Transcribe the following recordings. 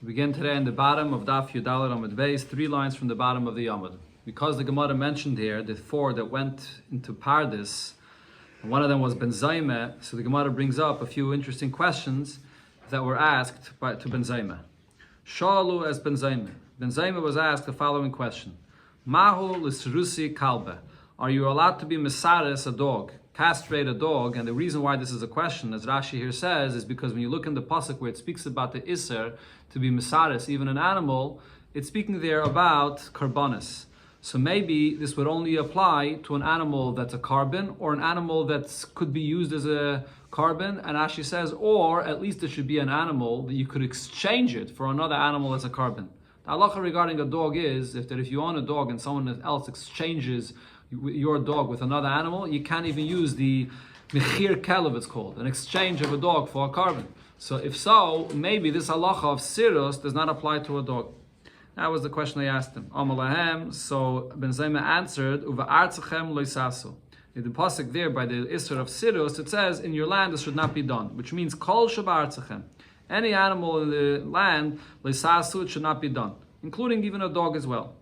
We begin today in the bottom of Daf Yudalad Amud Beis, 3 lines from the bottom of the Amud. Because the Gemara mentioned here the 4 that went into Pardes, and one of them was Ben Zaymeh, so the Gemara brings up a few interesting questions that were asked to Ben Zaymeh. Shalu as Ben Zaymeh. Ben Zaymeh was asked the following question: Mahu l'srusi kalbe. Are you allowed to be mesares a dog, castrate a dog? And the reason why this is a question, as Rashi here says, is because when you look in the pasuk where it speaks about the iser to be mesares, even an animal, it's speaking there about karbonis. So maybe this would only apply to an animal that's a carbon, or an animal that could be used as a carbon. And Rashi says, or at least it should be an animal that you could exchange it for another animal as a carbon. The halacha regarding a dog is if you own a dog and someone else exchanges your dog with another animal, you can't even use the mechir kelev, it's called, an exchange of a dog for a carbon. So if so, maybe this halacha of sirus does not apply to a dog. That was the question they asked him. Amalahem. So Ben Zaymeh answered, Uva artzachem loisasu. In the pasuk there by the isser of sirus, it says, in your land this should not be done, which means kol sheba artzachem. Any animal in the land, loisasu, it should not be done, including even a dog as well.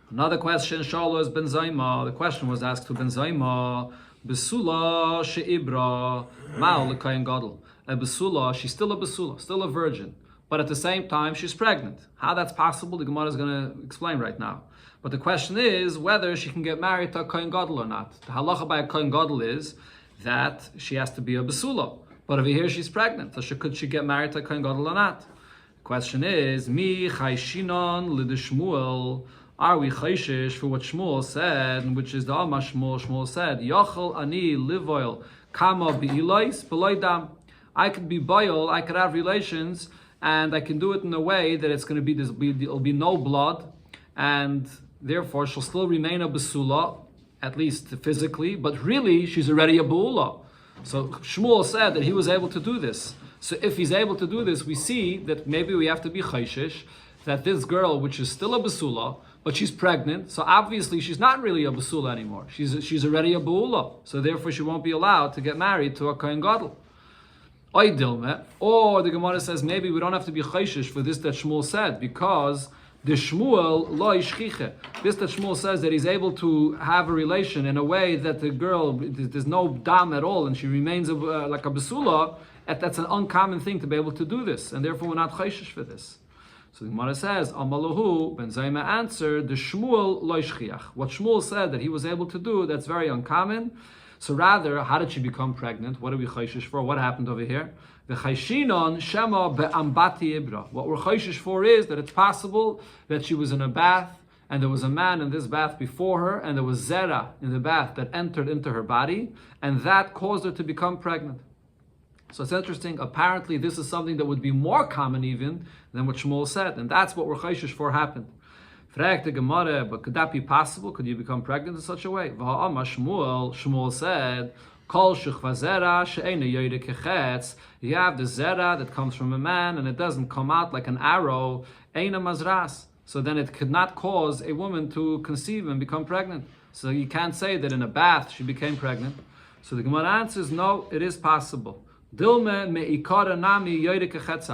Another question, Shalu is Ben Zaymeh. The question was asked to Ben Zaymeh, Besula she'ibra ma'al l'kayin gadol. A besula, she's still a besula, still a virgin, but at the same time she's pregnant. How that's possible, the Gemara is going to explain right now. But the question is whether she can get married to a kayin gadol or not. The halacha by a kayin gadol is that she has to be a besula, but over here she's pregnant, so could she get married to a kayin gadol or not? The question is, mi chayshinon l'deshmuel. Are we chayshish for what Shmuel said, which is the Alma Shmuel? Shmuel said, Yochel ani livoil kama bi'ilois b'loidam. I could be boil, I could have relations, and I can do it in a way that it's going to there'll be no blood, and therefore she'll still remain a besula, at least physically, but really she's already a bu'ula. So Shmuel said that he was able to do this. So if he's able to do this, we see that maybe we have to be chayshish, that this girl, which is still a besula, but she's pregnant, so obviously she's not really a basula anymore. She's already a bu'ula, so therefore she won't be allowed to get married to a kohen gadol. Or the Gemara says maybe we don't have to be chayshish for this that Shmuel said, because the Shmuel lo ishchiche. This that Shmuel says that he's able to have a relation in a way that the girl, there's no dam at all, and she remains like a basula. That's an uncommon thing to be able to do this, and therefore we're not chayshish for this. So the Gemara says, Amalahu, Ben Zaymeh answered, the Shmuel lo ishchiach. What Shmuel said that he was able to do, that's very uncommon. So rather, how did she become pregnant? What are we chayshish for? What happened over here? The chayshinon shema be'ambati ibra. What we're chayshish for is that it's possible that she was in a bath, and there was a man in this bath before her, and there was zera in the bath that entered into her body, and that caused her to become pregnant. So it's interesting. Apparently, this is something that would be more common even than what Shmuel said, and that's what we're chayshish for happened. Frag the Gemara, but could that be possible? Could you become pregnant in such a way? Shmuel said, Kol shechvazera she'ena yoyde kechetz. You have the zera that comes from a man, and it doesn't come out like an arrow. Eina mazras. So then it could not cause a woman to conceive and become pregnant. So you can't say that in a bath she became pregnant. So the Gemara answers, no, it is possible. Dilme me'ikara nami yoyde kechetz.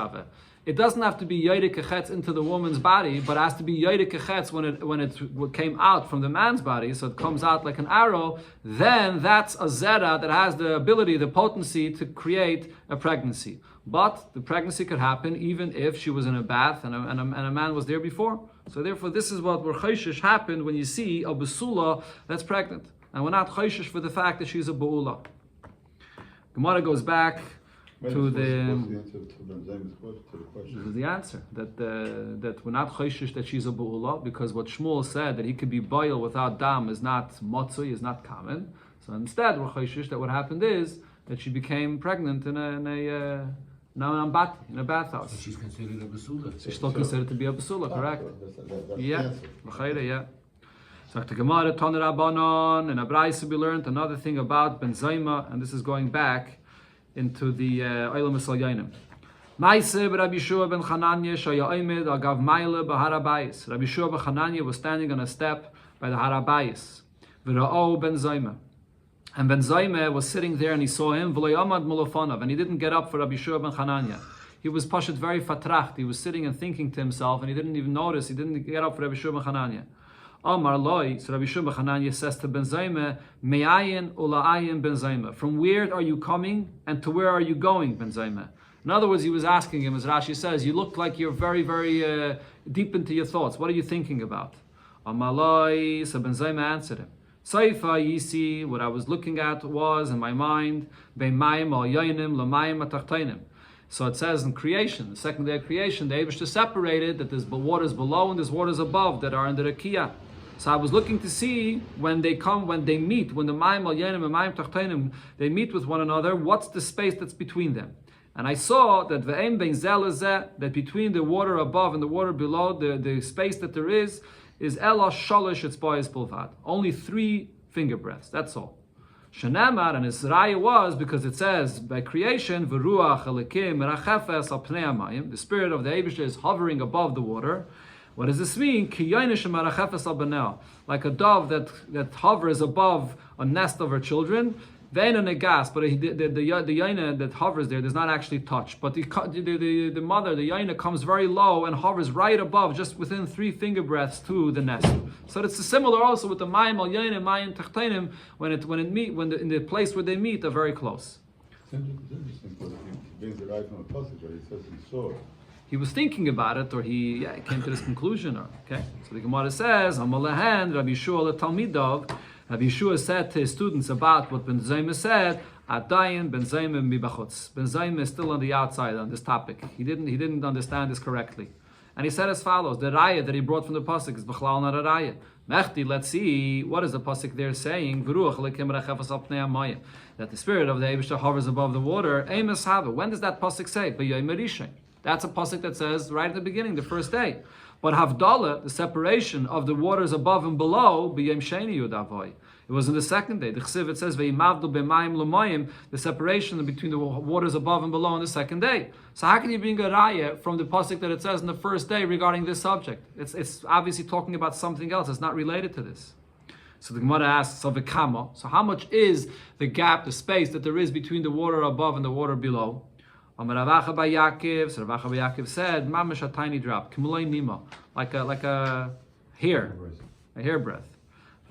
It doesn't have to be yoyde kechetz into the woman's body, but it has to be yoyde kechetz when it came out from the man's body, so it comes out like an arrow. Then that's a zera that has the ability, the potency to create a pregnancy. But the pregnancy could happen even if she was in a bath and a man was there before. So therefore, this is what chayshish happened when you see a besula that's pregnant, and we're not chayshish for the fact that she's a bu'ula. Gemara goes back to the answer that we're not chayshish that she's a bu'ula, because what Shmuel said that he could be boil without dam is not motzui, is not common. So instead we're chayshish that what happened is that she became pregnant in a bathhouse. So she's considered a basula. She's still considered to be a basula, correct? Yeah. Yeah. So the Gemara Toner Rabbanon and Abraisa we learned another thing about Ben Zaymeh, and this is going back into the Olam Yisrael Yainim. Ma'aseh Rabbi Shua ben Chananya shaya omed agav Maile b'Har Habayis. Rabbi Shua ben Chananya was standing on a step by the Har Habayis. V'ra'o Ben Zaymeh. And Ben Zaymeh was sitting there and he saw him, v'lo yamad molofonav, and he didn't get up for Rabbi Shua ben Chananya. he was pashut very fatracht. He was sitting and thinking to himself, and he didn't even notice. He didn't get up for Rabbi Shua ben Chananya. Amar Loi, so Rabbi Shua ben Chananya says to Ben Zayme, Me'ayin ula'ayin Ben Zayme. From where are you coming, and to where are you going, Ben Zayme? In other words, he was asking him, as Rashi says, you look like you're very, very deep into your thoughts. What are you thinking about? Amar Loi, so Ben Zayme answered him, Saifa Yisi, what I was looking at was, in my mind, Be'mayim al yayinim l'mayim atachtainim. So it says in creation, the second day of creation, the Eibishter separated that there's waters below and there's waters above that are in the Rakia. So I was looking to see when they meet, when the Mayim al yayinim and Mayim tachtainim, they meet with one another, what's the space that's between them? And I saw that ve'em bein zeh lezeh, that between the water above and the water below, the space that there is elah shalish etzba'is bilvad. Only 3 finger breadths. That's all. Shenamar, and his raya was because it says by creation, v'ruach elikim merachefes al pnei hamayim. The spirit of the Eibishter is hovering above the water. What does this mean? Ki yoinish merachefes al benel, like a dove that hovers above a nest of her children. Vein and a gas, but the yaina that hovers there does not actually touch. But the mother, the yaina, comes very low and hovers right above, just within 3 finger breaths to the nest. So it's similar also with the mayim al yaina, mayim tachtainim, in the place where they meet are very close. It's interesting because he brings it right from the passage, but he says he saw it. He was thinking about it, or he came to this conclusion. Okay, so the Gemara says, Amalahan Rabbi Yeshua leTalmidov. Rabbi Yeshua said to his students about what Ben Zayme said, Adayin Ben Zayme mibachutz. Ben Zayme is still on the outside on this topic. He didn't understand this correctly. And he said as follows, the raya that he brought from the pasuk is b'chlal not a raya. Mechti, let's see, what is the pasuk there saying? That the spirit of the Eibishter hovers above the water. When does that pasuk say? That's a pasuk that says right at the beginning, the first day. But Havdalah, the separation of the waters above and below, b'yom sheni yudavoy. It was in the second day. The Chsiv, it says, Ve'imavdu b'mayim l'mayim, the separation between the waters above and below on the second day. So how can you bring a raya from the pasuk that it says in the first day regarding this subject? It's obviously talking about something else. It's not related to this. So the Gemara asks, so how much is the gap, the space that there is between the water above and the water below? Rav Acha bar Yaakov said, "Mamash a tiny drop, kimulei nima, like a hairbreadth."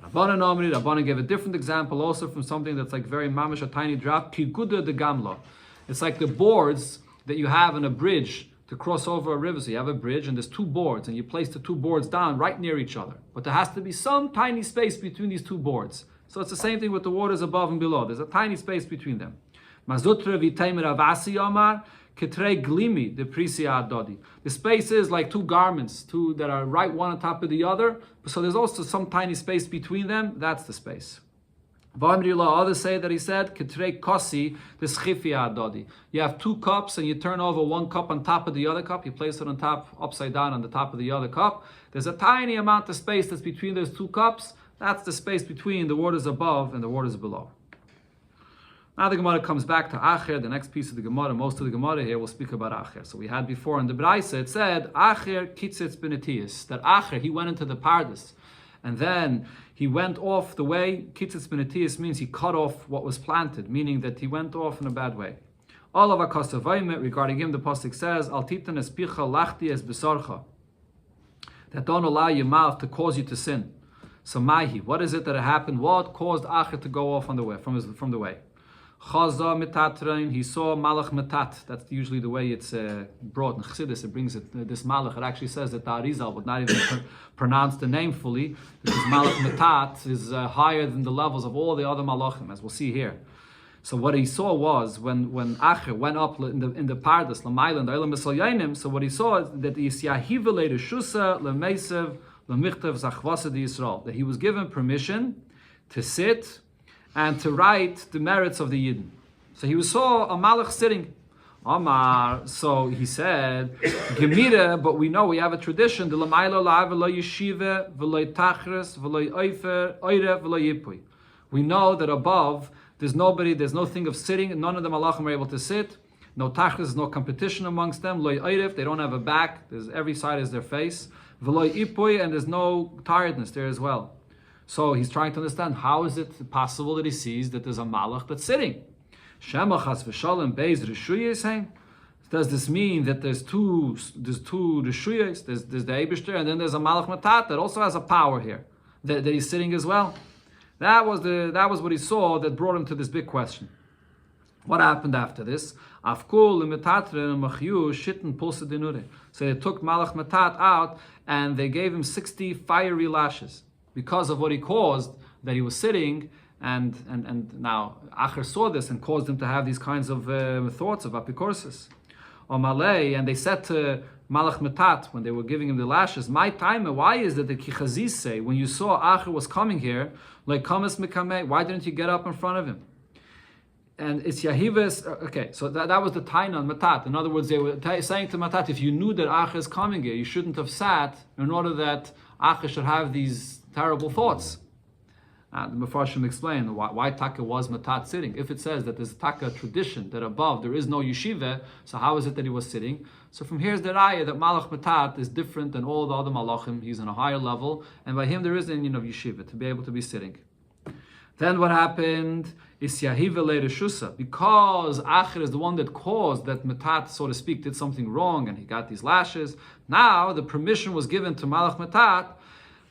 Rabbanan gave a different example also from something that's like very mamash a tiny drop. Kiguda de gamla, it's like the boards that you have in a bridge to cross over a river. So you have a bridge and there's 2 boards, and you place the 2 boards down right near each other. But there has to be some tiny space between these 2 boards. So it's the same thing with the waters above and below. There's a tiny space between them. Mazutra v'taimer avasi omar ketrei glimi de prisia adodi. The space is like 2 garments, 2 that are right one on top of the other. So there's also some tiny space between them. That's the space. Others say that he said ketrei kosi de schifia adodi. You have 2 cups and you turn over 1 cup on top of the other cup. You place it on top, upside down on the top of the other cup. There's a tiny amount of space that's between those 2 cups. That's the space between the waters above and the waters below. Now the Gemara comes back to Acher, the next piece of the Gemara. Most of the Gemara here will speak about Acher. So we had before in the Braisa, it said, Acher kitzitz benetius, that Acher, he went into the Pardes, and then he went off the way. Kitzitz benetius means he cut off what was planted, meaning that he went off in a bad way. All of Akasavayim, regarding him, the Pasuk says, Al titan es picha lachti es besarcha, that don't allow your mouth to cause you to sin. So Mahi, what is it that happened? What caused Acher to go off on the way, from the way? Chaza metatrein, he saw malach metat. That's usually the way it's brought in Chassidus. It brings it, this malach. It actually says that the Arizal would not even pronounce the name fully, because malach metat is higher than the levels of all the other malachim, as we'll see here. So what he saw was when Acher went up in the Pardes l'mayla the Eilam B'Salyanim. So what he saw is that Yisyahiv Shusa leMeisev leMichtav Zachvasa di Yisrael, that he was given permission to sit and to write the merits of the Yidden. So he saw a malach sitting. Omar, so he said, Gemira, but we know we have a tradition, the lamaylo la v'lo yeshiva v'lo tachris v'lo oifer oire v'lo yipui. We know that above there's no thing of sitting. None of the malachim are able to sit. No tachris, no competition amongst them. Lo oiref, they don't have a back. There's every side is their face. V'lo yipui, and there's no tiredness there as well. So he's trying to understand, how is it possible that he sees that there's a malach that's sitting? Shemachas v'shalom beis rishuy is saying. Does this mean that there's two Rishuyos, there's the Eibishter, and then there's a Malach Matat that also has a power here, that he's sitting as well? That was what he saw that brought him to this big question. What happened after this? So they took Malach Matat out and they gave him 60 fiery lashes because of what he caused, that he was sitting, and now Acher saw this and caused him to have these kinds of thoughts of apikorsis. And they said to Malach Matat when they were giving him the lashes, my time, why is it that Kichazis say, when you saw Acher was coming here, like Kamas Mikame, why didn't you get up in front of him? And it's Yahivis. Okay, so that was the Taina on Matat. In other words, they were saying to Matat, if you knew that Acher is coming here, you shouldn't have sat in order that Acher should have these terrible thoughts. The Mefarshim explain why Taka was Matat sitting. If it says that there's Taka tradition that above there is no yeshiva, so how is it that he was sitting? So from here's the raya that Malach Matat is different than all the other Malachim. He's on a higher level, and by him there is an union of yeshiva to be able to be sitting. Then what happened is Yahiva later Shusa, because Acher is the one that caused that Matat, so to speak, did something wrong and he got these lashes. Now the permission was given to Malach Matat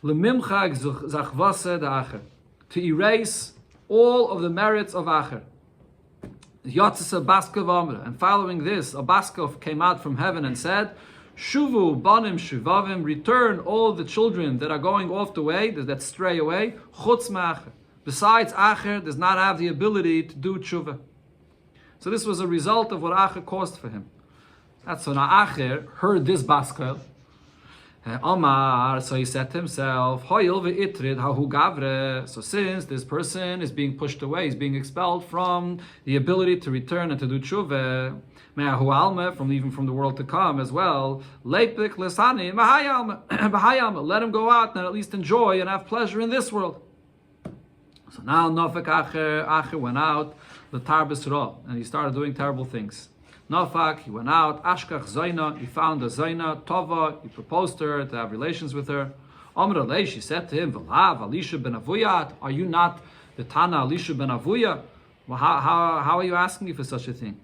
Lemimchag Zachvase de Acher, to erase all of the merits of Acher. Yotzes Baska Vamra, and following this, a Baska came out from heaven and said, Shuvu banim shuvavim, return all the children that are going off the way, that stray away, chutz ma'acher. Besides, Acher does not have the ability to do tshuva. So this was a result of what Acher caused for him. That's when Acher heard this Baskel. Omar, so he said to himself, Hoyil ve'itrid hahu gavre. So since this person is being pushed away, he's being expelled from the ability to return and to do tshuva, me'ahu alma, even from the world to come as well, leipik lesani mahayalma, let him go out and at least enjoy and have pleasure in this world. So now Nafak Acher went out, the Tarbis Ra, and he started doing terrible things. Nafak, he went out, Ashkach Zaina, he found a Zaina, Tova, he proposed to her to have relations with her. Amr Alei, she said to him, V'lav, Alisha ben Avuyat, are you not the Tana Alisha ben Avuya? Well, how are you asking me for such a thing?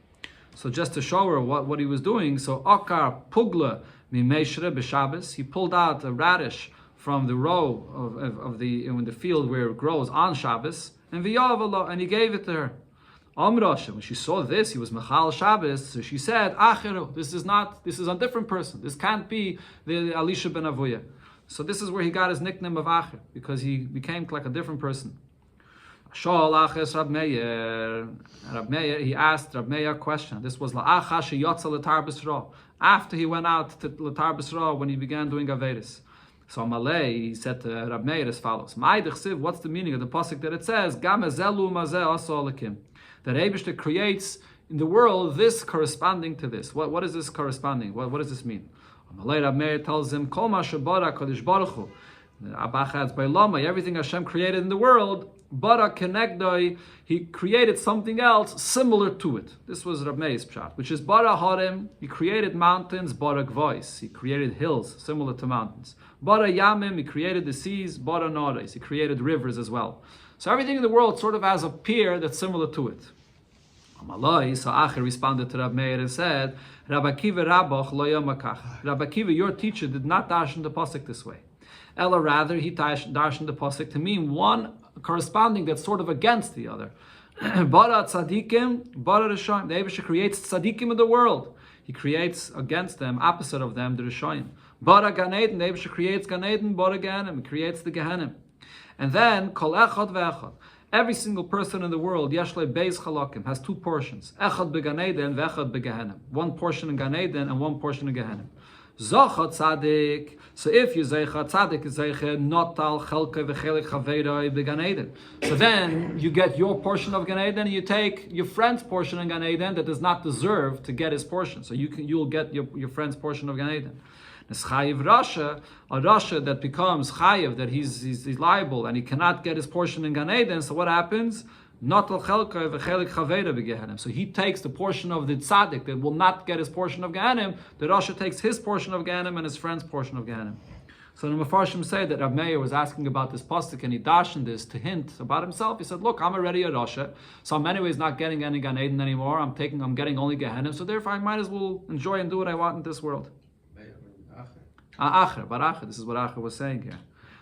So just to show her what he was doing, so Akar Pugla Mimeshre b'Shabbos, he pulled out a radish from the row in the field where it grows on Shabbos, and v'yav, and he gave it to her. Amrash, when she saw this, he was Mechal Shabbos, so she said, Acheru, this is a different person. This can't be the Alisha ben Avuya. So this is where he got his nickname of Acher, because he became like a different person. Shal Aches Rab Meir. Rab Meir, he asked Rab Meir a question. This was La'acha sheyotza l'tar b'sra, after he went out to l'tar b'sra when he began doing Averis. So Malay, he said to Rab Meir as follows: what's the meaning of the pasuk that it says, Gam ezelu mazeh asa alakim, that Eibishter creates in the world this corresponding to this? What is this corresponding? What does this mean? Malay, Rab Meir tells him, Kol ma shebara kadosh baruch hu, everything Hashem created in the world, bara kenegdoi, he created something else similar to it. This was Rab Meir's pshat, which is bara harim, he created mountains, bara gvois, he created hills similar to mountains. Bara yamim, he created the seas, bara nodes, he created rivers as well. So everything in the world sort of has a peer that's similar to it. Amalai, so Acher responded to Rab Meir and said, Rabbi Akiva Rabbach lo yamakach. Rabbi Akiva, your teacher, did not darshan the pasuk this way. Ella, rather, he darshan the pasuk to mean one corresponding that's sort of against the other. Bara tzadikim, bara rishayim. The Eibusha creates tzadikim in the world. He creates against them, opposite of them, the rishayim. Bara Gan Eden, the Eibusha creates Gan Eden, bara Gehenim, he creates the Gehenim. And then, kol echad ve'echad. Every single person in the world, Yeshle Beis Chalakim, has two portions. Echad beGan Eden, ve'echad beGehenim. One portion in Gan Eden and one portion in Gehenim. Zocha Tzadik. So if you Zeicha Tzadik, is Zeicha Notal Chelke V'chelik Chaveiroi beGan Eden. So then you get your portion of Gan Eden, and you take your friend's portion in Gan Eden that does not deserve to get his portion. So you'll get your friend's portion of Gan Eden. Chayiv Rasha, a Rasha that becomes Chayiv, that he's liable and he cannot get his portion in Gan Eden. So what happens? Notal Chelka v'chelik Chaveira b'Gehenim. So he takes the portion of the tzaddik that will not get his portion of Gehenim. The Rasha takes his portion of Gehenim and his friend's portion of Gehenim. So the Mefarshim say that Rav Meir was asking about this pasuk and he dashed this to hint about himself. He said, look, I'm already a Rasha, so I'm anyways not getting any Gan Eden anymore. I'm getting only Gehenna, so therefore I might as well enjoy and do what I want in this world. Acher. This is what Acher was saying here.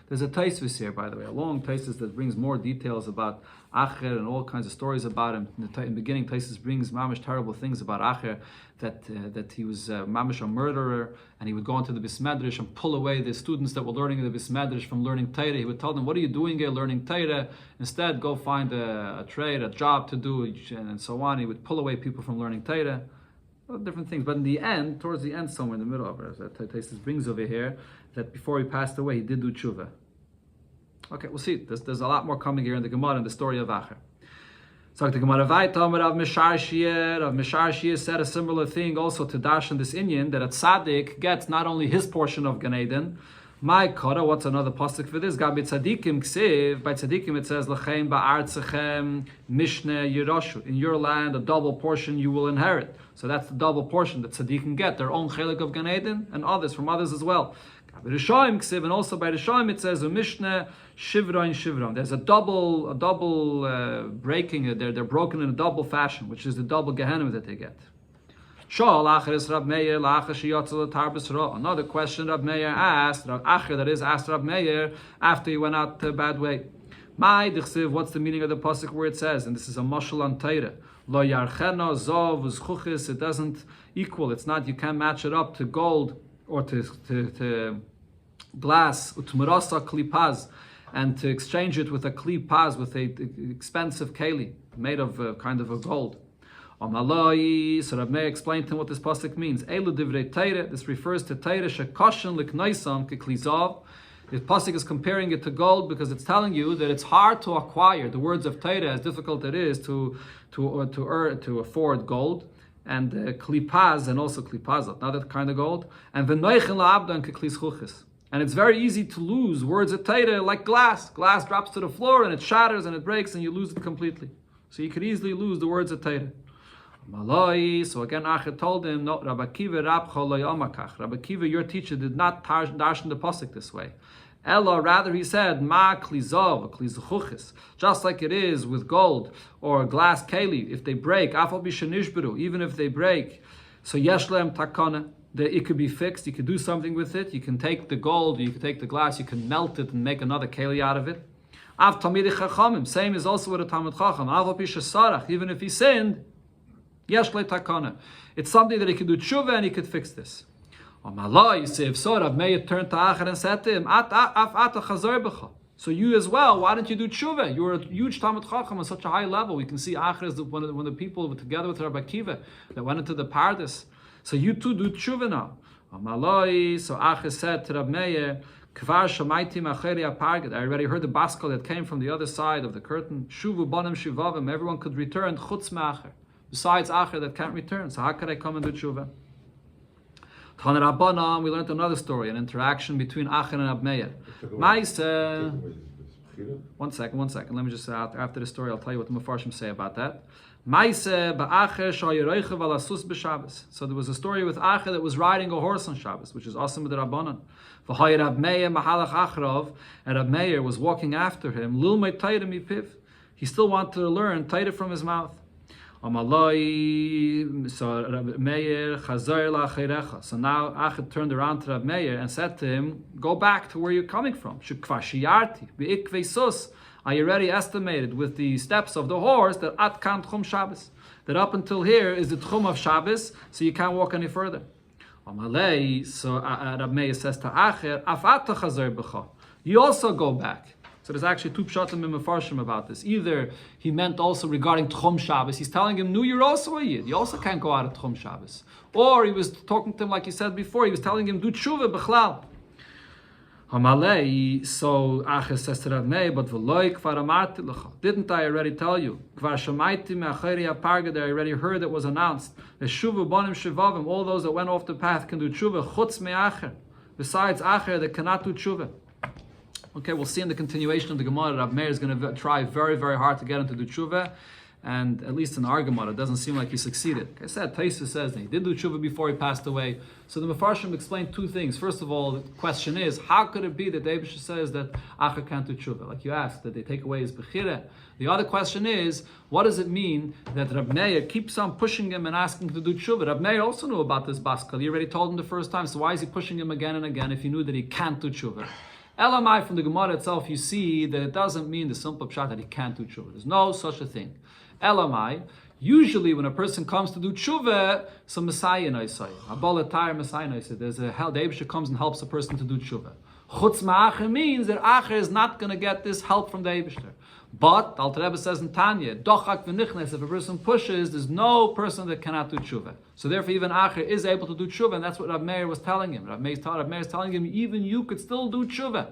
There's a Taisvis here, by the way, a long Taisvis that brings more details about Acher and all kinds of stories about him. In the beginning, Taisvis brings mamish terrible things about Acher, that he was mamish a murderer, and he would go into the Bismedrash and pull away the students that were learning in the Bismedrash from learning Torah. He would tell them, what are you doing here learning Torah? Instead, go find a trade, a job to do, and so on. He would pull away people from learning Torah. Different things, but in the end, towards the end, somewhere in the middle of it, that Taisus brings over here, that before he passed away, he did do tshuva. Okay, we'll see. There's a lot more coming here in the Gemara in the story of Acher. So the Gemara Vayta, Rav Misharshir said a similar thing also to Dash and this Inyan, that a tzaddik gets not only his portion of Gan Eden. My Kara, what's another pasuk for this? Gabi tzadikim ksiv. By tzadikim it says Lechem ba'artzechem mishne yiroshu. In your land, a double portion you will inherit. So that's the double portion that tzadikim get, their own chelik of Gan Eden, and others from others as well. Gabi Rishoim ksiv, and also by Rishoim it says Mishne shivron. There's a double breaking. They're broken in a double fashion, which is the double Gehenna that they get. Another question Rab Meir asked, that is asked Rab Meir after he went out a bad way. What's the meaning of the pasuk where it says, and this is a mashal on Torah, Lo yarchena zov uzchuchis, it doesn't equal, it's not, you can't match it up to gold or to glass, utmerasa klipaz, and to exchange it with a klipaz, with a expensive keli, made of kind of a gold. So Rav Meir explained to him what this pasuk means. Elu divrei Torah. This refers to Torah shekoshen liknoisam keklizav. The pasuk is comparing it to gold because it's telling you that it's hard to acquire the words of Torah, as difficult it is to afford gold, and klipaz, and also klipazot, another kind of gold, and v'noichen la'abdan keklischuchis. And it's very easy to lose words of Torah like glass. Glass drops to the floor and it shatters and it breaks and you lose it completely. So you could easily lose the words of Torah. So again, Acher told him, no, Rabbi Akiva, Rabbi Akiva, your teacher did not darshan the pasuk this way. Ella, rather he said, ma klizov, klizchuchis, just like it is with gold or glass keli, if they break, afal bishanishberu, even if they break, so yeshlem takana, that it could be fixed, you could do something with it, you can take the gold, you can take the glass, you can melt it and make another keli out of it. Av tamidi chachamim, same is also with a Talmid Chacham, afal bishasarach, even if he sinned, Yeshle takana. It's something that he could do tshuva and he could fix this. You say, if so, Rav Meir turned to Acher and said to him, so you as well, why don't you do tshuva? You're a huge Talmid Chacham on such a high level. We can see Acher is one of the people together with Rabbi Akiva that went into the Pardes. So you too do tshuva now. So Acher said to Rav Meir, I already heard the baskel that came from the other side of the curtain. Shuvu banim shivavim. Everyone could return chutz me'acher. Besides Acher that can't return. So how could I come and do tshuva? We learned another story, an interaction between Acher and Rab Meir. One second. Let me just say, after the story, I'll tell you what the Mefarshim say about that. So there was a story with Acher that was riding a horse on Shabbos, which is awesome with the Rabbanan. And Rab Meir was walking after him. He still wanted to learn Torah from his mouth. So now Acher turned around to Rab Meir and said to him, go back to where you're coming from. I already estimated with the steps of the horse that at kan tchum Shabbos, that up until here is the tchum of Shabbos, so you can't walk any further. So Rab Meir says to Acher, you also go back. So there's actually two pshatim and mefarshim about this. Either he meant also regarding Tchum Shabbos. He's telling him, no, you're also a Yid. You also can't go out of Tchum Shabbos. Or he was talking to him like he said before. He was telling him, do tshuva b'chlal. So Acher says to Rav Meir, but v'loi kvar amarti l'cha. Didn't I already tell you? Kvar shamaiti me'acheri ha'pargad, I already heard it was announced. Eshuva bonim shivavim, all those that went off the path can do tshuva. Chutz me'acher. Besides Acher, they cannot do tshuva. Okay, we'll see in the continuation of the Gemara, Rav Meir is going to try very, very hard to get him to do tshuva, And at least in our Gemara, it doesn't seem like he succeeded. Like I said, Taisa says that he did do tshuva before he passed away. So the Mefarshim explained two things. First of all, the question is, how could it be that the Eibusher says that Acher can't do tshuva? Like you asked, that they take away his bechira. The other question is, what does it mean that Rab Meir keeps on pushing him and asking him to do tshuva? Rab Meir also knew about this baskel. He already told him the first time, so why is he pushing him again and again if he knew that he can't do tshuva? Elamai, from the Gemara itself, you see that it doesn't mean the simple pshat that he can't do tshuva. There's no such a thing. Elamai, usually when a person comes to do tshuva, some Messiah noisai, a balatar Messiah noisai. There's a hell, the Eibusher comes and helps a person to do tshuva. Chutz ma'acher means that Acher is not going to get this help from the Eibusher. But the Alter Rebbe says in Tanya, dochak v'nichnes, if a person pushes, there's no person that cannot do tshuva. So therefore, even Acher is able to do tshuva, and that's what Rab Meir was telling him. Rab Meir is telling him, even you could still do tshuva.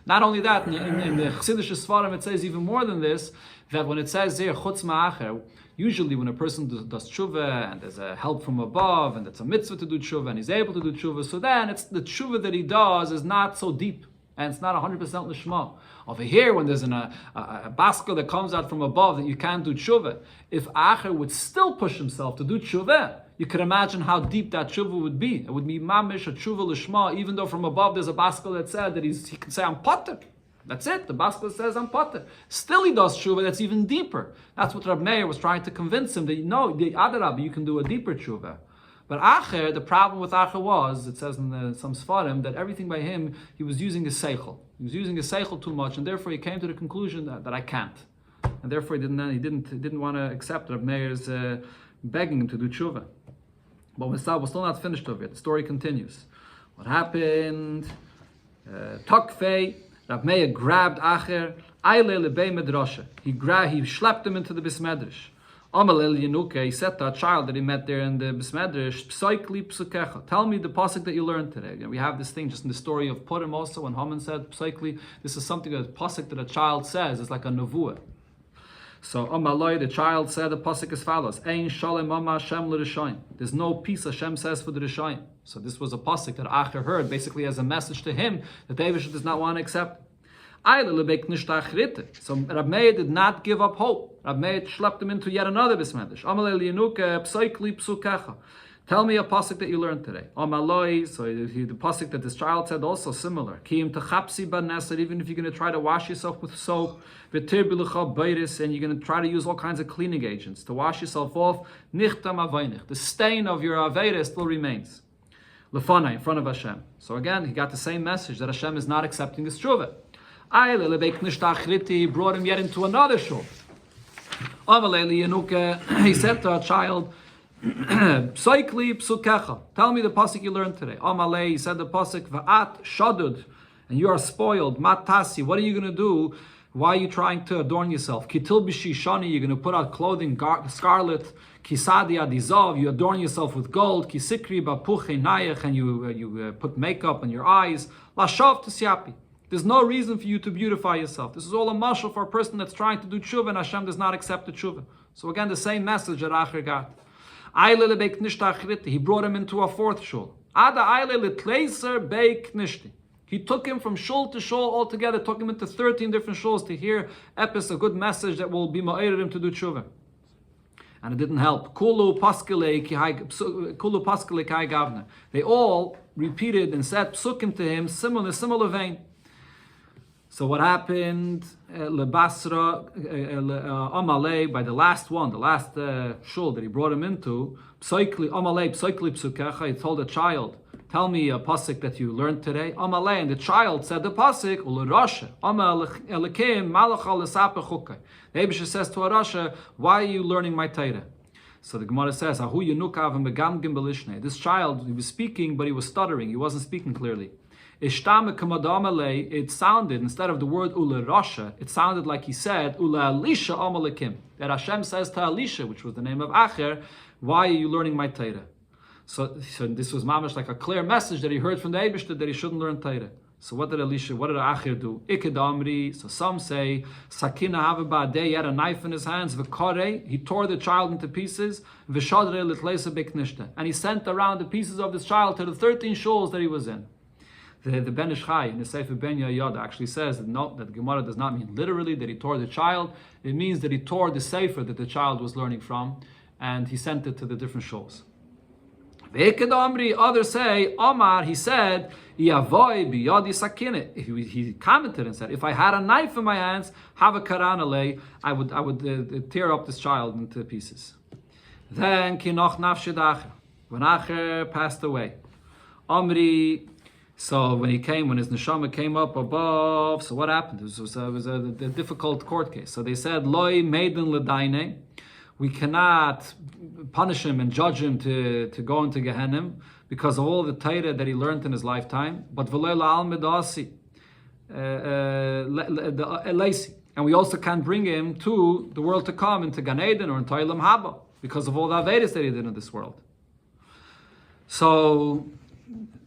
Not only that, in the Chassidish Sfarim it says even more than this, that when it says there, chutz ma'acher, usually when a person does tshuva and there's a help from above and it's a mitzvah to do tshuva and he's able to do tshuva, so then it's the tshuva that he does is not so deep and it's not 100% lishma. Over here, when there's a basket that comes out from above that you can't do tshuva, if Acher would still push himself to do tshuva, you could imagine how deep that tshuva would be. It would be mamish a tshuva lishma, even though from above there's a basket that said that he can say, I'm potter. That's it. The basket says, I'm potter. Still he does tshuva that's even deeper. That's what Rab Meir was trying to convince him, that no, the Adarab, you can do a deeper tshuva. But Acher, the problem with Acher was, it says in some Sfarim, that everything by him, he was using his seichel. He was using his seichel too much, and therefore he came to the conclusion that I can't. And therefore he didn't want to accept Rab Meir's begging him to do tshuva. But we're still not finished over yet. The story continues. What happened? Tokfei, Rab Meir grabbed Acher, Eile lebei medrasha. He schlepped him into the Bismedrash. Amalel Yenuke, he said to a child that he met there in the Bismedrash, Psoikli Psukecha. Tell me the pasuk that you learned today. We have this thing just in the story of Purim also, when Haman said Psoikli. This is something that pasuk that a child says. It's like a nevuah. So Amaloi, the child said the pasuk as follows: Ein Shalem Mama Hashem l'Rishayim. There's no peace Hashem says for the Rishayim. So this was a pasuk that Acher heard, basically as a message to him that David does not want to accept. So Rab Meir did not give up hope. Rab Meir schlepped him into yet another Bismedrash. Tell me a pasuk that you learned today. Amaloi, so the pasuk that this child said also similar. Even if you're going to try to wash yourself with soap, and you're going to try to use all kinds of cleaning agents to wash yourself off, the stain of your aveda still remains. Lefana, in front of Hashem. So again, he got the same message that Hashem is not accepting his tshuva. He brought him yet into another shul. He said to a child, tell me the pasuk you learned today. He said the pasuk, Va'at shadud, and you are spoiled. Matasi, what are you going to do? Why are you trying to adorn yourself? Kitil b'shishani, you're going to put out clothing scarlet. Kisadi adizov, you adorn yourself with gold. Kisikri b'puche nayach, and you put makeup on your eyes. Lashav t'siapi. There's no reason for you to beautify yourself. This is all a mashal for a person that's trying to do tshuva, and Hashem does not accept the tshuva. So again, the same message that Acher got. He brought him into a fourth shul. He took him from shul to shul altogether, took him into 13 different shuls to hear a good message that will be ma'ared him to do tshuva. And it didn't help. They all repeated and said psukim to him, similar vein. So what happened? Lebasra Amalei, by the last one, the last shul that he brought him into, Psoikli Psukecha, he told the child, tell me a pasuk that you learned today. Amalei, and the child said the pasuk, Ulerasha, Amalekim Malacha Lesape Chukai. The Eibusher says to Arasha, why are you learning my Torah? So the Gemara says, Ahu Yenukav Megamgim Belishne. This child, he was speaking, but he was stuttering. He wasn't speaking clearly. It sounded, instead of the word Ula Rasha, it sounded like he said, Ula Alisha Amalekim. That Hashem says to Alisha, which was the name of Acher, why are you learning my Torah? So this was mamash like a clear message that he heard from the Eibishter that he shouldn't learn Torah. So what did Acher do? Ikedamri. So some say, Sakina Havabadeh, he had a knife in his hands, V'kare, he tore the child into pieces, V'shadre Litlesa Beknishta. And he sent around the pieces of this child to the 13 shuls that he was in. The Ben Ish Chai in the Sefer Ben Yoda actually says that no, that Gemara does not mean literally that he tore the child. It means that he tore the Sefer that the child was learning from, and he sent it to the different shuls. Others say, Omar, he said, he commented and said, if I had a knife in my hands, have a karanale, I would tear up this child into pieces. Then kinoch nafshid when Acher passed away, Omri. So when his neshama came up above, so what happened? It was a difficult court case. So they said, Loi maiden ledaine. We cannot punish him and judge him to go into Gehenna because of all the Torah that he learned in his lifetime. But and we also can't bring him to the world to come, into Gan Eden or into Olam Haba, because of all the Avedas that he did in this world. So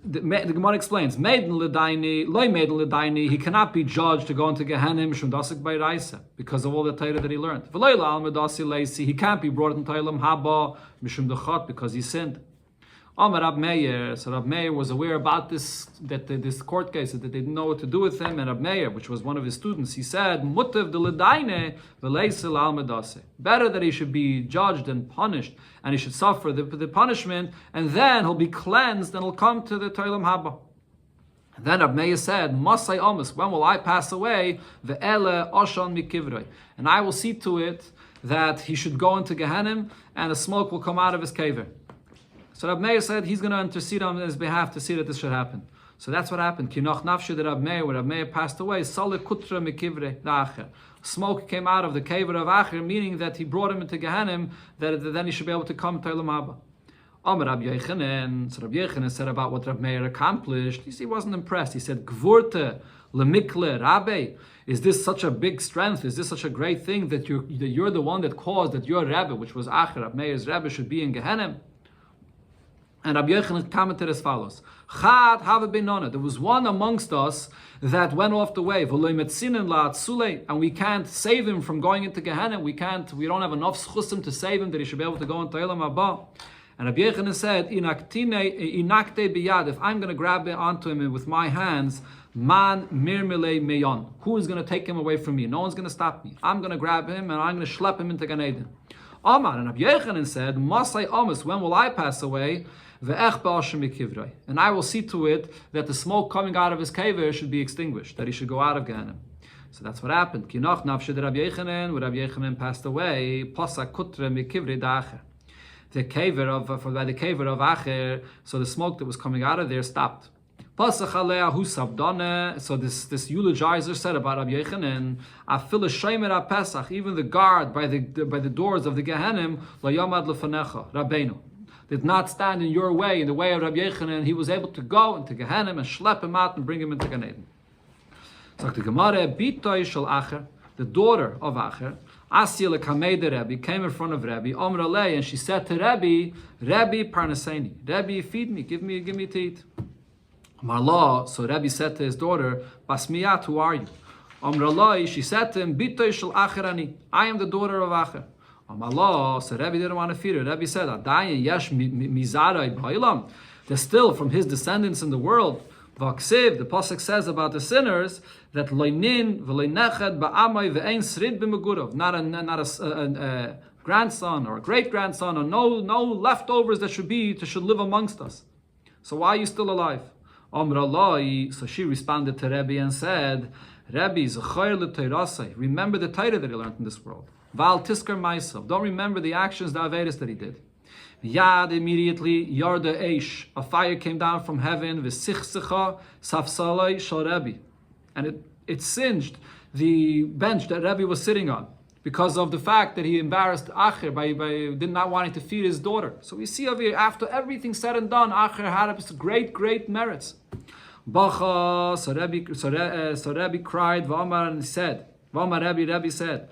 the Gemara explains, Maiden Ledaini, Loi Maiden Ledaini, he cannot be judged to go into Gehenna Mishum Dasik by Raisa because of all the Torah that he learned. V'loi La'al Medasi Leisi, he can't be brought into Olam Haba Mishum Dechot because he sinned. Amar Rab Meir, so Rab Meir was aware about this, that this court case, that they didn't know what to do with him, and Rab Meir, which was one of his students, he said, Mutav de Ledaine V'leisi La'al Medasi. Better that he should be judged and punished, and he should suffer the punishment, and then he'll be cleansed and he'll come to the Olam Haba. And then Rab Meir said, Masai Omus, when will I pass away? Ve'ele Oshan Mikivrei. And I will see to it that he should go into Gehenna, and the smoke will come out of his caver. So Rab Meir said he's going to intercede on his behalf to see that this should happen. So that's what happened. Kinoch nafshe de Rab Meir, when Rab Meir passed away, Sale kutra mikivre da'acher. Smoke came out of the caver of Acher, meaning that he brought him into Gehenna, that then he should be able to come to Olam Haba. Amar Rab Yochanan, so Rab Yochanan said about what Rab Meir accomplished. He wasn't impressed. He said, Gvurte lemikle Rabbe. Is this such a big strength? Is this such a great thing that you're the one that caused that your Rebbe, which was Acher, Rab Meir's Rebbe, should be in Gehenna? And Rabbi Yochanan commented as follows: Chad have benona. There was one amongst us that went off the way, and we can't save him from going into Gehenna. We don't have enough schusim to save him that he should be able to go into Olam Haba. And Rabbi Yochanan said, Inakte biyad, if I'm going to grab onto him with my hands, man mirmile meyon. Who is going to take him away from me? No one's going to stop me. I'm going to grab him and I'm going to schlep him into Gan Eden. Amar, and Rabbi Yochanan said, Masai Amos, when will I pass away? And I will see to it that the smoke coming out of his caver should be extinguished, that he should go out of Gehenna. So that's what happened. Kinoch nafshe de Rabbi Yochanan, when Rabbi Yochanan passed away, Pasa kutre mikivre dacher. By the caver of Acher, so the smoke that was coming out of there stopped. So this eulogizer said about Rabbi Yochanan, even the guard by the doors of the Gehenim, Rabbeinu, did not stand in your way, in the way of Rabbi Yochanan. He was able to go into Gehenim and schlep him out and bring him into Gan Eden. So the Gemara, Bitoy shel Acher, the daughter of Acher, Asya lekamei de Rebbe, came in front of Rebbe, Omra lei, and she said to Rebbe, Rebbe parnaseni, Rebbe feed me, give me to eat. Marla, so Rebbe said to his daughter, Basmiyat, who are you? Omra lei, she said to him, Bitoy shel Acher ani, I am the daughter of Acher. Amar, so Rebbe didn't want to feed her. Rebbe said, Adayin yesh mizarai b'olam. There's still from his descendants in the world. V'aksiv, the pasuk says about the sinners that loinin v'loineched ba'amai ve'ein srid b'megurav. Not a grandson or a great grandson, or no leftovers that should live amongst us. So why are you still alive? Amrallah, so she responded to Rebbe and said, Rebbe, zechayr l'teirasai. Remember the Torah that he learned in this world. Val tiskar myself. Don't remember the actions, the averis that he did. Yad, immediately, yarda eish. A fire came down from heaven. V'sichsicha safsalai shal Rebbe. And it singed the bench that Rebbe was sitting on because of the fact that he embarrassed Acher by did not wanting to feed his daughter. So we see over here, after everything said and done, Acher had great merits. Bacha, so Rebbe cried, V'amar, and he said, Rebbe said,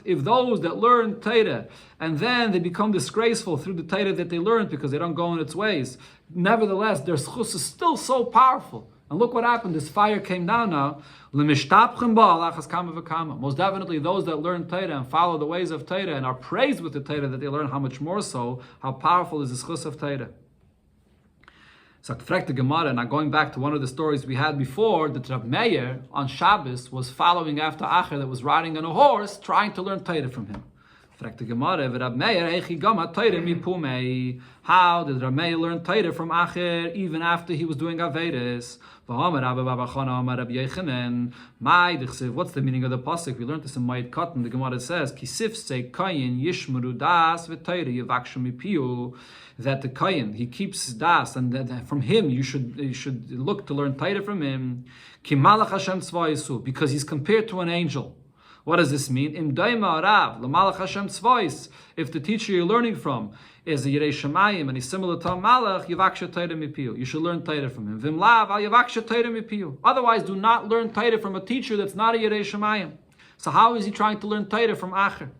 if those that learn Torah and then they become disgraceful through the Torah that they learned because they don't go in its ways, nevertheless their schus is still so powerful. And look what happened, this fire came down now. Most definitely those that learn Torah and follow the ways of Torah and are praised with the Torah that they learn, how much more so, how powerful is the schus of Torah. So the Gemara, now going back to one of the stories we had before, that Rab Meir on Shabbos was following after Acher that was riding on a horse, trying to learn Torah from him. The Gemara, Rab Meir, how did Rab Meir learn Torah from Acher even after he was doing Avedes? What's the meaning of the pasuk? We learned this in Ma'id Katan. The Gemara says, Kisif say Kayin yishmuru das v'Torah yivakshum mipiu, that the Kayin, he keeps das, and that from him you should look to learn Torah from him. Ki malach Hashem tzvah, because he's compared to an angel. What does this mean? Im daima arav l'malach Hashem tzvais. If the teacher you're learning from is a Yirei Shemayim and he's similar to a malach, yivaksha Torah mipiu. You should learn Torah from him. Vim lav al yivaksha Torah mipiu. Otherwise, do not learn Torah from a teacher that's not a Yirei Shemayim. So how is he trying to learn Torah from Acher?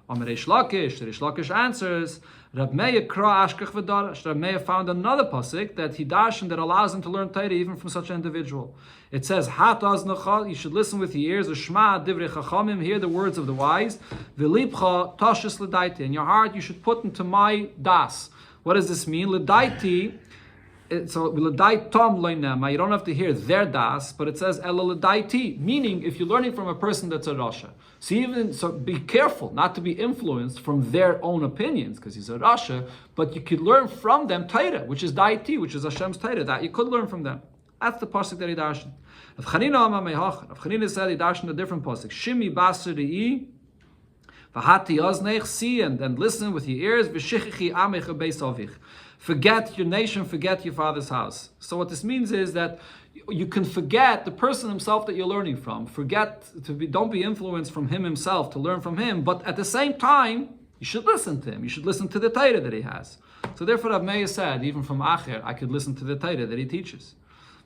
Reish Lakish answers, Rab Meir kra ashkach v'darash. Rab Meir found another pasuk that he darshan that allows him to learn Torah even from such an individual. It says, "Hat aznacha," you should listen with your ears. Ushma divrei chachamim, hear the words of the wise. V'libcha tashis l'daiti, in your heart you should put into my das. What does this mean? L'daiti. So you don't have to hear their das, but it says ela l'daiti, meaning if you're learning from a person that's a rasha. So be careful not to be influenced from their own opinions, because he's a rasha, but you could learn from them Torah, which is daiti, which is Hashem's Torah, that you could learn from them. That's the pasuk that he darshan. Rav Chanina said he darshan a different pasuk. Shimi basari v'hati oznech, see and listen with your ears. V'shichichi amech beis avich. Forget your nation, forget your father's house. So what this means is that you can forget the person himself that you're learning from. Don't be influenced from him himself to learn from him, but at the same time, you should listen to him. You should listen to the Torah that he has. So therefore, Rav Meir said, even from Acher, I could listen to the Torah that he teaches.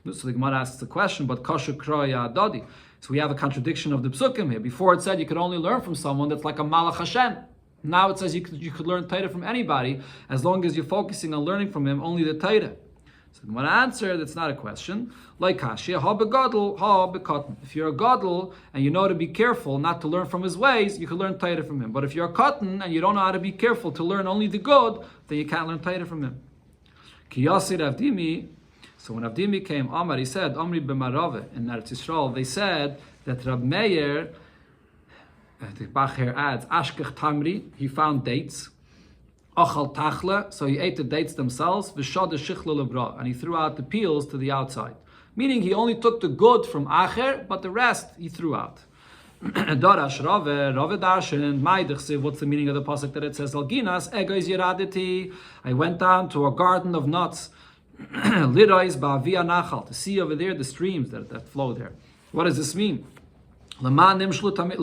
So the Gemara asks the question, but kasher kroya adadi. So we have a contradiction of the psukim here. Before it said you could only learn from someone that's like a malach Hashem. Now it says you could learn Torah from anybody as long as you're focusing on learning from him only the Torah. So the Gemara answer, that's not a question. Like Kashia, ha begadol, ha bekatan. If you're a gadol and you know to be careful not to learn from his ways, you can learn Torah from him. But if you're a katan and you don't know how to be careful to learn only the good, then you can't learn Torah from him. Ki yasir avdimi. So when Avdimi came, Amar, he said, Amri b'marave, in Eretz Yisrael, they said that Rab Meir, the Bacher adds, Ashkech Tamri, he found dates, Achal Tachle, so he ate the dates themselves, V'shad Shichle Lebra, and he threw out the peels to the outside. Meaning he only took the good from Acher, but the rest he threw out. Darash Rave Darshan, Maidachsiv, what's the meaning of the pasuk that it says, Alginas, Egois Yeraditi, I went down to a garden of nuts, Lirais Ba'avia Nachal, to see over there the streams that flow there. What does this mean? Why are Talmidei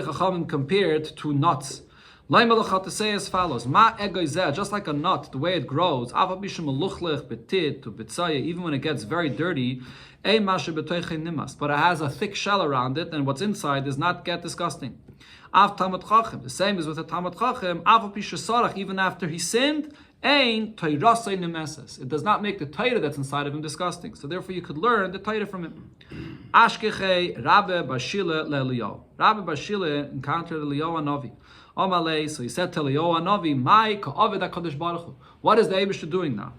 Chachamim compared to nuts? To say as follows: just like a nut, the way it grows, even when it gets very dirty, but it has a thick shell around it, and what's inside does not get disgusting. The same is with a Talmid Chacham, even after he sinned, it does not make the Torah that's inside of him disgusting. So therefore you could learn the Torah from him. Ashkeche Rabbe Bashile le'Eliyahu. Rabbe Bashile encountered Eliyahu Hanavi. Amalei, so he said to Eliyahu Hanavi, "Mai ka'aved HaKadosh Baruch Hu." What is the Eibishter doing now?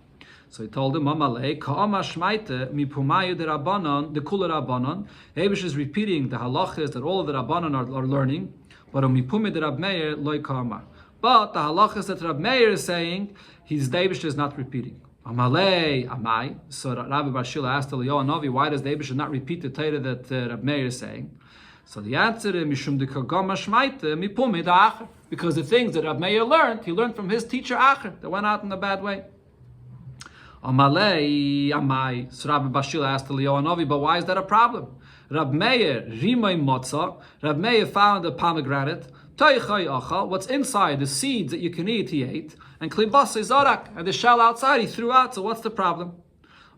So he told him, Amalei ka'ama shmaite mipumayu de Rabbanon, the kula Rabbanon. Eibishter is repeating the halachas that all of the Rabbanon are learning, but mipume de Rab Meir loy ka'amar. But the halachas that Rab Meir is saying, his Eibishter is not repeating. Amalei amai. So Rabbi Bashila asked Eliyahu Hanavi, why does the Eibishter not repeat the Torah that Rab Meir is saying? So the answer is mishum de kagama shmaite mipume de Acher, because the things that Rab Meir learned, he learned from his teacher Acher that went out in a bad way. Amalei amai. So Rabbi Bashila asked Eliyahu Hanavi, but why is that a problem? Rab Meir rimay motza. Rab Meir found a pomegranate. What's inside, the seeds that you can eat, he ate, and klibase zarak, and the shell outside he threw out. So what's the problem?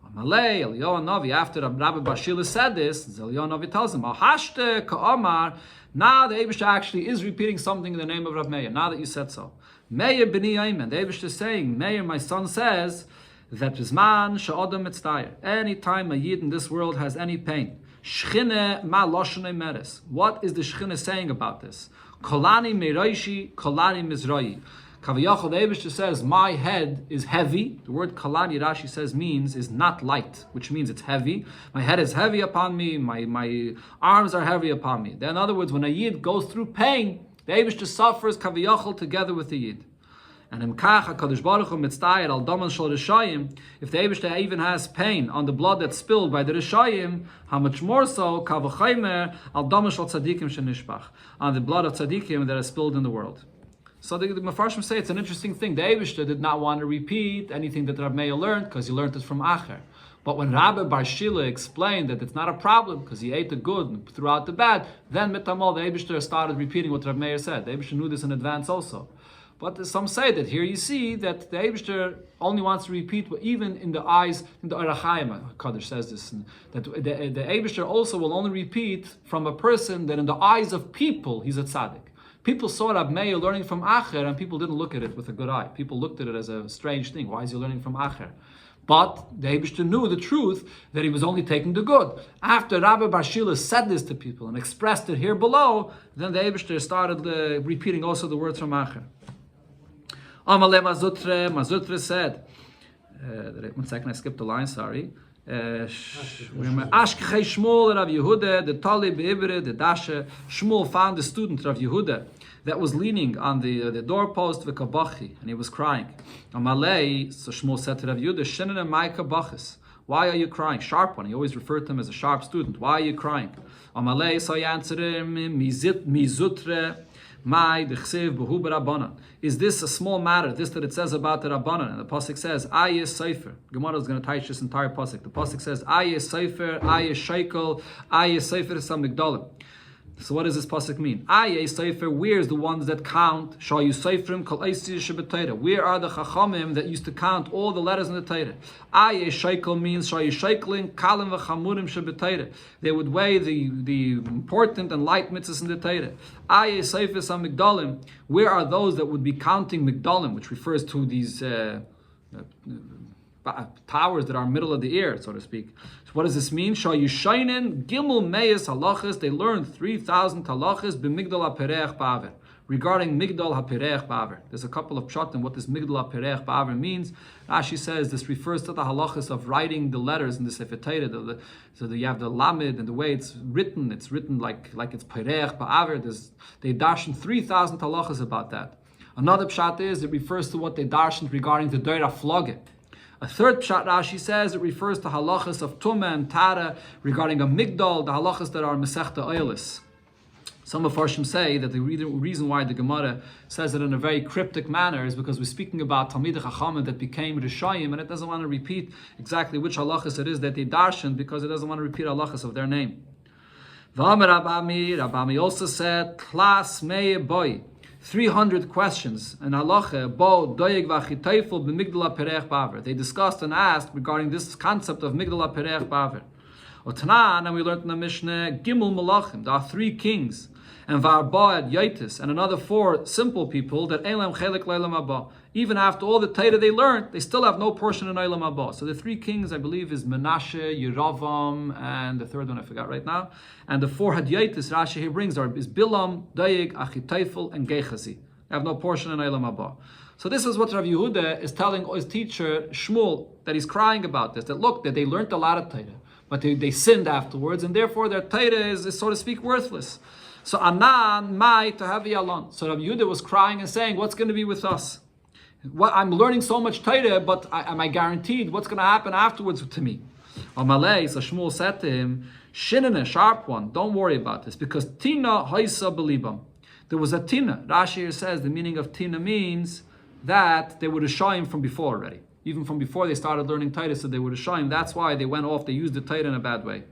Amalei Eliyahu Hanavi, after Rabbi Bashila said this, Eliyahu Hanavi tells him, Ahashte ka'amar. Now the Eibishter actually is repeating something in the name of Rav Meir. Now that you said so, Meir b'ni Ayman, the Eibishter is saying, Meir, my son, says that Bizman she'adam mitztayir. Any time a yid in this world has any pain, Shchine ma loshonei meres. What is the Shchine saying about this? Kolani meroishi, kolani mizrayi. Kaviyachal, the Eibishter says, my head is heavy. The word kalani, Rashi says, means is not light, which means it's heavy. My head is heavy upon me. My arms are heavy upon me. Then, in other words, when a Yid goes through pain, the Eibishter suffers Kaviyachal together with the Yid. And Imkach HaKadosh Baruch Hu mitztayir al daman shel Rishayim, if the Eibishter even has pain on the blood that's spilled by the Rishayim, how much more so Kavachaymer al daman shel Tzadikim shenishpach, on the blood of Tzadikim that is spilled in the world. So the Mefarshim say it's an interesting thing. The Eibishter did not want to repeat anything that Rav Meir learned because he learned it from Acher. But when Rabbi Bar Shila explained that it's not a problem because he ate the good and threw out the bad, then Mitamol, the Eibishter started repeating what Rav Meir said. The Eibishter knew this in advance also. But some say that here you see that the Eibishter only wants to repeat what even in the eyes, in the Arachayim, Kaddish says this, that the Eibishter also will only repeat from a person that in the eyes of people, he's a tzaddik. People saw Rab Meir learning from Acher and people didn't look at it with a good eye. People looked at it as a strange thing. Why is he learning from Acher? But the Eibishter knew the truth that he was only taking the good. After Rabbi Bar Shila said this to people and expressed it here below, then the Eibishter started repeating also the words from Acher. Amale Mazutre said, 1 second, I skipped the line, sorry. Ashkechei Shmuel Rav Yehuda, the Talib Ibre, the Dashe. Shmuel found the student Rav Yehuda that was leaning on the doorpost of Kabachi, and he was crying. Amalei, so Shmuel said to Rav Yehuda, Shenene Mai Kabachis. Why are you crying? Sharp one. He always referred to him as a sharp student. Why are you crying? Amalei, so he answered him, Mizutre. Is this a small matter? This that it says about the Rabbanan, and the pasuk says Ayeh Sefer. Gemara is going to teach this entire pasuk. The pasuk says Ayeh Sefer, Ayeh Shekel, Ayeh Sefer Samigdalim. So what does this pasuk mean? Ayeh Sefer, where's the ones that count? Shayu Seferim Kol Eisi Shebetayra. Where are the Chachamim that used to count all the letters in the Torah? Ayeh Shekel means Shayu Shekelin Kalim v'Chamurim Shebetayra. They would weigh the important and light mitzvahs in the Torah. Ayeh Sefer Samigdalim. Where are those that would be counting Migdalim, which refers to these towers that are middle of the air, so to speak. So what does this mean? Shayushainen Gimel Meyes halachas. They learned 3,000 halachas b'migdal haperech ba'aver. Regarding migdal haperech ba'aver, there's a couple of pshatim what this migdal haperech ba'aver means. Rashi says this refers to the halachas of writing the letters in the Sefer Torah. So you have the lamed and the way it's written like it's perech ba'aver. They darshan 3,000 halachas about that. Another pshat is it refers to what they darshan regarding the Deira Floge. A third pshat Rashi says it refers to halachas of Tumah and Tara regarding a migdal, the halachas that are Masechta Oilis. Some of Farshim say that the reason why the Gemara says it in a very cryptic manner is because we're speaking about Talmidei Chachamim that became Rishayim, and it doesn't want to repeat exactly which halachas it is that they darshan because it doesn't want to repeat halachas of their name. V'amar Rabami also said, Klas meye boy. 300 questions and halacha bo doyeg v'achitayful b'migdal haperech ba'aver. They discussed and asked regarding this concept of migdal haperech ba'aver. Otanan, and we learned in the Mishnah Gimel Malachim. There are 3 kings, and Va'arba'ad Yaitis, and another 4 simple people that Elam Chelik Leilam Haba. Even after all the Torah they learned, they still have no portion in Eilam Haba. So the 3 kings, I believe, is Menashe, Yeravam, and the third one I forgot right now. And the 4 Hadyaitis Rashi here brings is Bilam, Dayeg, Achitayfel, and Gechazi. They have no portion in Eilam Haba. So this is what Rav Yehuda is telling his teacher Shmuel, that he's crying about this. That look, that they learned a lot of Torah, but they sinned afterwards, and therefore their Torah is so to speak worthless. So Anan Mai Tahavi Alon. So Rav Yehuda was crying and saying, what's going to be with us? I'm learning so much Torah, but am I guaranteed what's going to happen afterwards to me? Amalei, so Shmuel said to him, Shinene, sharp one, don't worry about this, because Tina Haisa Belibam. There was a Tina. Rashi here says the meaning of Tina means that they would have shown him from before already. Even from before they started learning Torah, so they would have shown him. That's why they went off, they used the Torah in a bad way.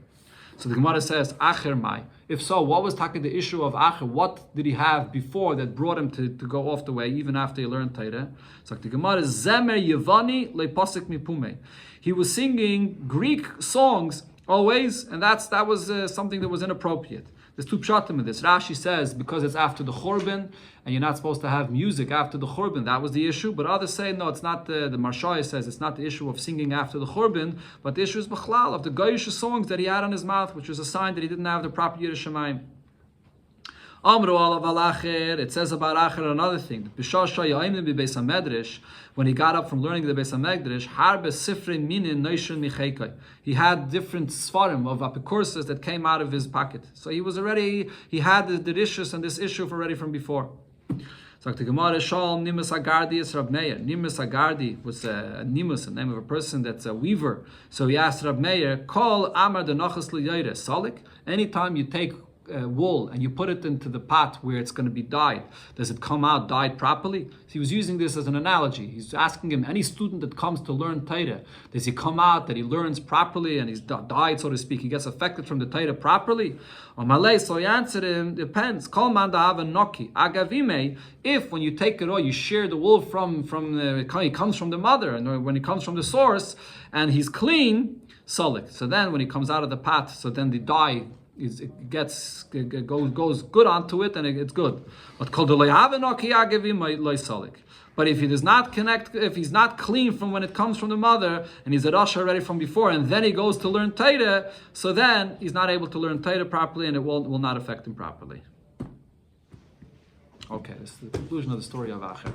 So the Gemara says, Acher Mai. If so, what was talking the issue of Acher? What did he have before that brought him to go off the way, even after he learned Torah? So the Gemara is Zemer Yevani Lepasik Mipume. He was singing Greek songs always, and that was something that was inappropriate. There's 2 pshatim in this. Rashi says because it's after the Churban, and you're not supposed to have music after the Churban. That was the issue. But others say, no, it's not. The Marshai says it's not the issue of singing after the Churban, but the issue is Bechlal, of the Goyish songs that he had on his mouth, which was a sign that he didn't have the proper Yiras Shamayim. Amru alav alacher. It says about acher another thing. When he got up from learning the Beis HaMedrash, harbe sifrei minin noishin micheikai. He had different svarim of apikourses that came out of his pocket. So he had the issues and this issue already from before. So the Gemara Shalom Nimus Agardi is Rab Meir. Nimus Agardi was a Nimus, the name of a person that's a weaver. So he asked Rab Meir, Call Amar the Nachas L'Yaire Salik. Anytime you take wool and you put it into the pot where it's going to be dyed, does it come out dyed properly? So he was using this as an analogy. He's asking him, any student that comes to learn Torah, does he come out that he learns properly and he's dyed, so to speak, he gets affected from the Torah properly? On Malay, so he answered him, depends. Kol man have a noki agavime. If when you take it all, you shear the wool from he comes from the mother, and when he comes from the source and he's clean, solik. So then when he comes out of the pot, so then the dye goes good onto it and it's good. But But if he does not connect, if he's not clean from when it comes from the mother, and he's a Rasha already from before, and then he goes to learn Torah, so then he's not able to learn Torah properly, and it will not affect him properly. Okay, this is the conclusion of the story of Acher.